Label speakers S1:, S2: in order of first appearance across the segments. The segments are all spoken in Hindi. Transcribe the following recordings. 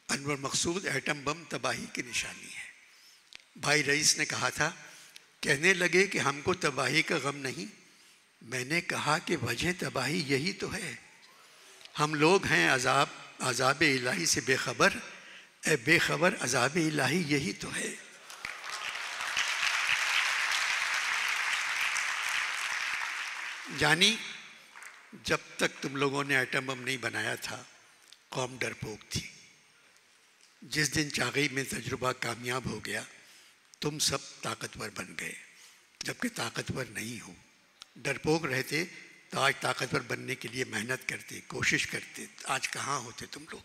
S1: अनवर मकसूद एटम बम तबाही की निशानी है। भाई रईस ने कहा था, कहने लगे कि हमको तबाही का गम नहीं। मैंने कहा कि वजह तबाही यही तो है। हम लोग हैं अज़ाब इलाही से बेखबर, ए बेखबर अज़ाब इलाही यही तो है। जानी, जब तक तुम लोगों ने एटम बम नहीं बनाया था, कौम डरपोक थी। जिस दिन चागई में तजुर्बा कामयाब हो गया, तुम सब ताकतवर बन गए, जबकि ताकतवर नहीं हो। डरपोक रहते तो आज ताकतवर बनने के लिए मेहनत करते, कोशिश करते। आज कहाँ होते तुम लोग?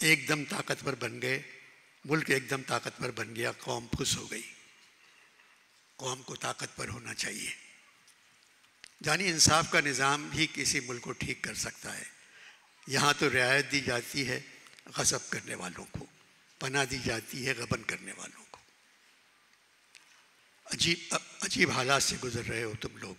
S1: एकदम ताकतवर बन गए, मुल्क एकदम ताकतवर बन गया, कौम खुश हो गई। कौम को ताकतवर होना चाहिए। जानी, इंसाफ का निज़ाम ही किसी मुल्क को ठीक कर सकता है। यहाँ तो रियायत दी जाती है गज़ब करने वालों को, पनाह दी जाती है गबन करने वालों को। अजीब हालात से गुजर रहे हो तुम लोग।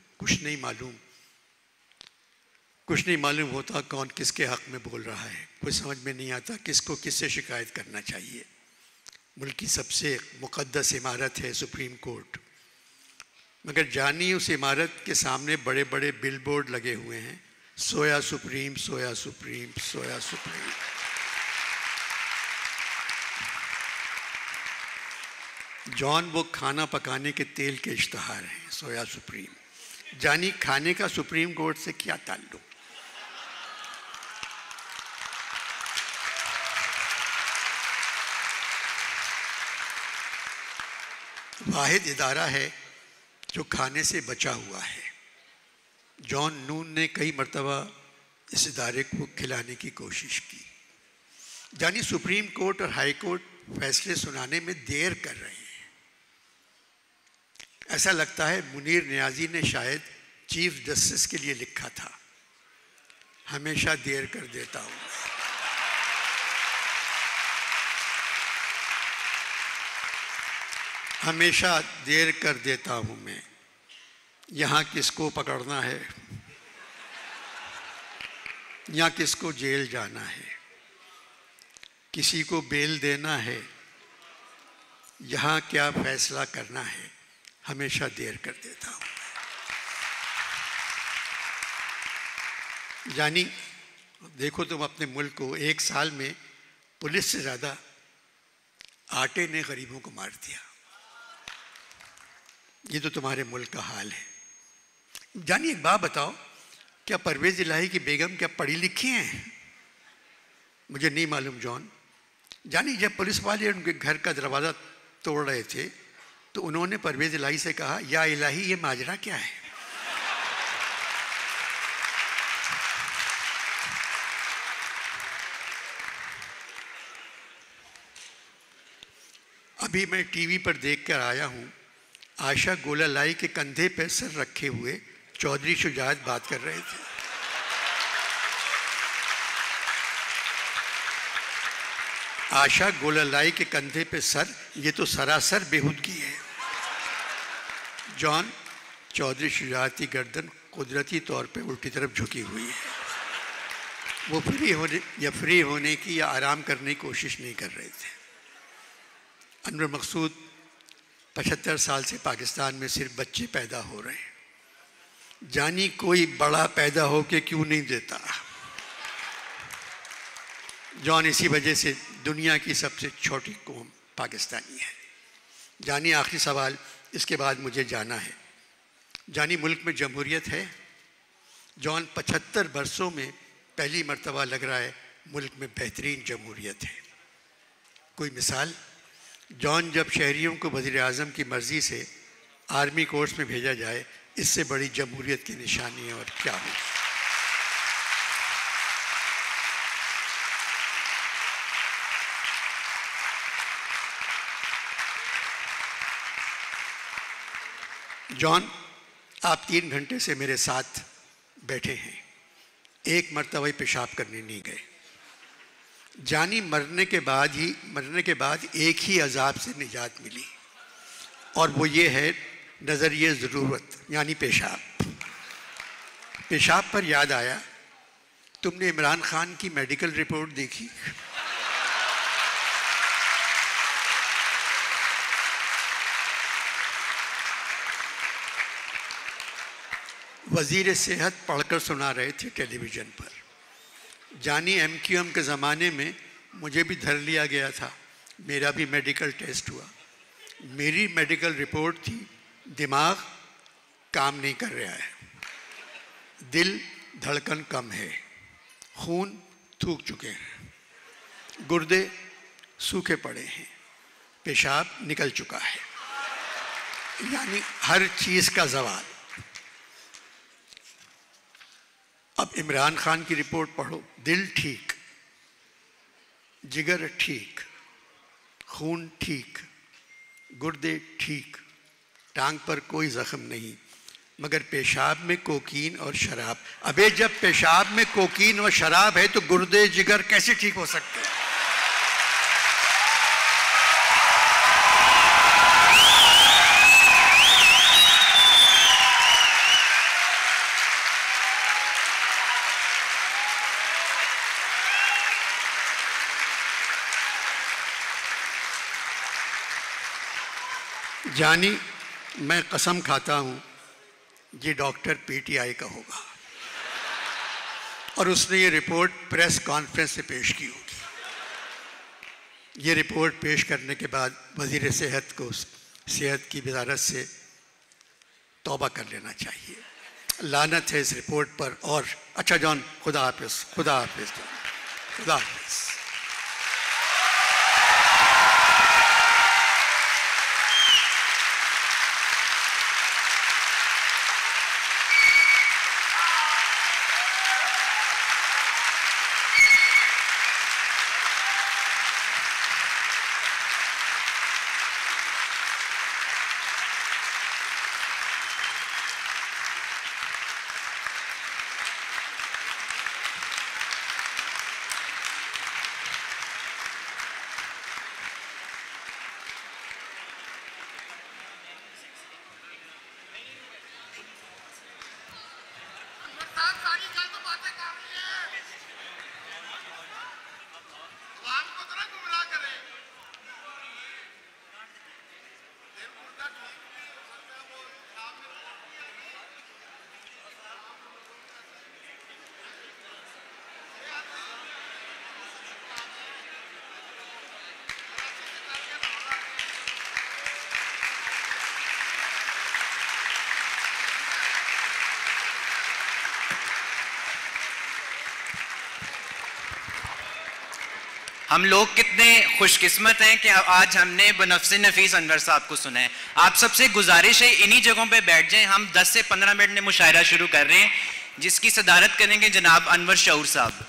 S1: कुछ नहीं मालूम होता कौन किसके हक़ में बोल रहा है। कुछ समझ में नहीं आता किसको किससे शिकायत करना चाहिए। मुल्क की सबसे मुक़द्दस इमारत है सुप्रीम कोर्ट, मगर जानी उस इमारत के सामने बड़े बड़े बिल बोर्ड लगे हुए हैं, सोया सुप्रीम, सोया सुप्रीम, सोया सुप्रीम। जॉन, वो खाना पकाने के तेल के इश्तहार हैं, सोया सुप्रीम। जानी, खाने का सुप्रीम कोर्ट से क्या ताल्लुक? वाहिद इदारा है जो खाने से बचा हुआ है। जॉन नून ने कई मरतबा इस इदारे को खिलाने की कोशिश की। जानी, सुप्रीम कोर्ट और हाई कोर्ट फैसले सुनाने में देर कर रहे हैं। ऐसा लगता है मुनीर नियाजी ने शायद चीफ जस्टिस के लिए लिखा था, हमेशा देर कर देता हूँ। हमेशा देर कर देता हूँ मैं। यहाँ किसको पकड़ना है, यहाँ किसको जेल जाना है, किसी को बेल देना है, यहाँ क्या फैसला करना है, हमेशा देर कर देता हूँ। जानी, देखो तुम अपने मुल्क को, एक साल में पुलिस से ज़्यादा आटे ने गरीबों को मार दिया। ये तो तुम्हारे मुल्क का हाल है। जानी, एक बात बताओ, क्या परवेज़ इलाही की बेगम क्या पढ़ी लिखी हैं? मुझे नहीं मालूम जॉन। जानी, जब पुलिस वाले उनके घर का दरवाज़ा तोड़ रहे थे तो उन्होंने परवेज़ इलाही से कहा, या इलाही ये माजरा क्या है? अभी मैं टीवी पर देखकर आया हूँ, आयशा गोलालाई के कंधे पर सर रखे हुए चौधरी शुजात बात कर रहे थे। आयशा गोलालाई के कंधे पे सर, ये तो सरासर बेहूदगी है। जॉन, चौधरी शुजात की गर्दन कुदरती तौर पे उल्टी तरफ झुकी हुई है। वो फ्री होने की या आराम करने की कोशिश नहीं कर रहे थे। अनवर मकसूद, 75 साल से पाकिस्तान में सिर्फ बच्चे पैदा हो रहे हैं। जानी, कोई बड़ा पैदा हो के क्यों नहीं देता? जॉन, इसी वजह से दुनिया की सबसे छोटी कौम पाकिस्तानी है। जानी, आखिरी सवाल, इसके बाद मुझे जाना है। जानी, मुल्क में जमहूरियत है? जॉन, 75 बरसों में पहली मर्तबा लग रहा है मुल्क में बेहतरीन जमहूरियत है। कोई मिसाल? जॉन, जब शहरियों को वज़ीर आज़म की मर्ज़ी से आर्मी कोर्स में भेजा जाए, इससे बड़ी जमहूरियत की निशानी और क्या हो? जॉन, आप 3 घंटे से मेरे साथ बैठे हैं, एक मर्तबा पेशाब करने नहीं गए। जानी, मरने के बाद एक ही अजाब से निजात मिली, और वो ये है नज़रिए ज़रूरत, यानी पेशाब। पेशाब पर याद आया, तुमने इमरान खान की मेडिकल रिपोर्ट देखी? वज़ीर सेहत पढ़कर सुना रहे थे टेलीविज़न पर। जानी MQM के ज़माने में मुझे भी धर लिया गया था, मेरा भी मेडिकल टेस्ट हुआ। मेरी मेडिकल रिपोर्ट थी दिमाग काम नहीं कर रहा है, दिल धड़कन कम है, खून थूक चुके हैं, गुर्दे सूखे पड़े हैं, पेशाब निकल चुका है, यानी हर चीज़ का जवाल। अब इमरान खान की रिपोर्ट पढ़ो, दिल ठीक, जिगर ठीक, खून ठीक, गुर्दे ठीक, टांग पर कोई जख्म नहीं, मगर पेशाब में कोकीन और शराब। अबे जब पेशाब में कोकीन और शराब है तो गुर्दे जिगर कैसे ठीक हो सकते हैं? जानी, मैं कसम खाता हूं ये डॉक्टर PTI का होगा और उसने ये रिपोर्ट प्रेस कॉन्फ्रेंस से पेश की होगी। ये रिपोर्ट पेश करने के बाद वज़ीर सेहत को सेहत की वजारत से तौबा कर लेना चाहिए। लानत है इस रिपोर्ट पर। और अच्छा जॉन, खुदा हाफिज़, खुदा हाफिज़, खुदा हाफिज़।
S2: हम लोग कितने खुशकिस्मत हैं कि आज हमने बनफ्से नफीस अनवर साहब को सुना है। आप सबसे गुजारिश है इन्हीं जगहों पे बैठ जाएं। हम 10 से 15 मिनट में मुशायरा शुरू कर रहे हैं जिसकी सदारत करेंगे जनाब अनवर शऊर साहब।